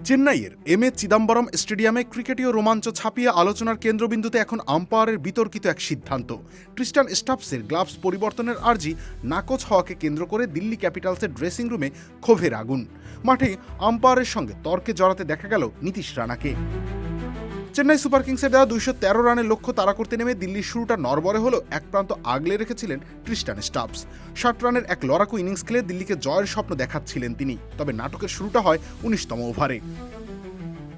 চেন্নাইয়ের এম.এ. চিদাম্বরম স্টেডিয়ামে ক্রিকেটীয় রোমাঞ্চ ছাপিয়ে আলোচনার কেন্দ্রবিন্দুতে এখন আম্পায়ারের বিতর্কিত এক সিদ্ধান্ত। ট্রিস্টান স্টাফসের গ্লাভস পরিবর্তনের আর্জি নাকচ হওয়াকে কেন্দ্র করে দিল্লি ক্যাপিটালসের ড্রেসিং রুমে ক্ষোভের আগুন। মাঠে আম্পায়ারের সঙ্গে তর্কে জড়াতে দেখা গেল নীতিশ রানাকে। চেন্নাই সুপার কিংসের দেওয়া 213 রানের লক্ষ্য তাড়া করতে নেমে দিল্লির শুরুটা নড়বড়ে হলেও এক প্রান্ত আগলে রেখেছিলেন ট্রিস্টান স্টাফস। 60 রানের এক লড়াকু ইনিংস খেলে দিল্লিকে জয়ের স্বপ্ন দেখাচ্ছিলেন তিনি। তবে নাটকের শুরুটা হয় 19তম ওভারে।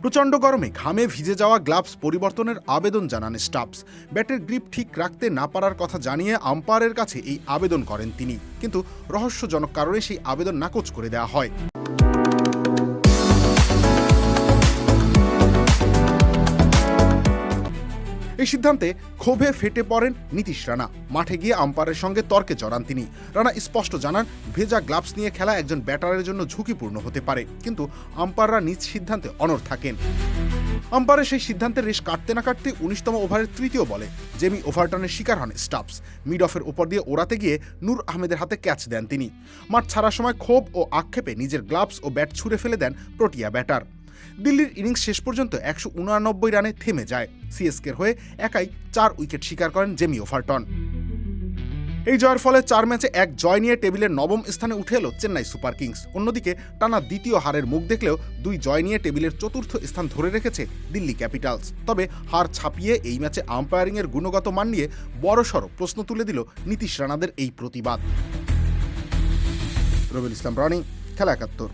প্রচণ্ড গরমে ঘামে ভিজে যাওয়া গ্লাভস পরিবর্তনের আবেদন জানান স্টাফস। ব্যাটের গ্রিপ ঠিক রাখতে না পারার কথা জানিয়ে আম্পায়ারের কাছে এই আবেদন করেন তিনি, কিন্তু রহস্যজনক কারণে সেই আবেদন নাকচ করে দেওয়া হয়। এই সিদ্ধান্তে ক্ষোভে ফেটে পড়েন নীতিশ রানা। মাঠে গিয়ে আম্পায়ারের সঙ্গে তর্কে জড়ান তিনি। রানা স্পষ্ট জানান, ভেজা গ্লাভস নিয়ে খেলা একজন ব্যাটারের জন্য ঝুঁকিপূর্ণ হতে পারে, কিন্তু আম্পায়াররা নিজ সিদ্ধান্তে অনড় থাকেন। আম্পায়ারের সেই সিদ্ধান্তের রেশ কাটতে না কাটতে 19তম ওভারের তৃতীয় বলে জেমি ওভারটার্নের শিকার হন স্টাফস। মিড অফের ওপর দিয়ে ওড়াতে গিয়ে নূর আহমেদের হাতে ক্যাচ দেন তিনি। মাঠ ছাড়ার সময় ক্ষোভ ও আক্ষেপে নিজের গ্লাভস ও ব্যাট ছুঁড়ে ফেলে দেন প্রোটিয়া ব্যাটার। দিল্লির ইনিংস শেষ পর্যন্ত 189 রানে থেমে যায়। সিএসকের হয়ে একাই 4 উইকেট শিকার করেন জেমি ওভারটন। এই জয়ের ফলে 4 ম্যাচে 1 জয় নিয়ে টেবিলের 9ম স্থানে উঠে এলো চেন্নাই সুপার কিংস। অন্যদিকে টানা দ্বিতীয় হারের মুখ দেখলেও 2 জয় নিয়ে টেবিলের 4র্থ স্থান ধরে রেখেছে দিল্লি ক্যাপিটালস। তবে হার ছাপিয়ে এই ম্যাচে আম্পায়ারিংয়ের গুণগত মান নিয়ে বড়সড় প্রশ্ন তুলে দিল নীতিশ রানাদের এই প্রতিবাদ। রবিউল ইসলাম রনি, খেলা 71।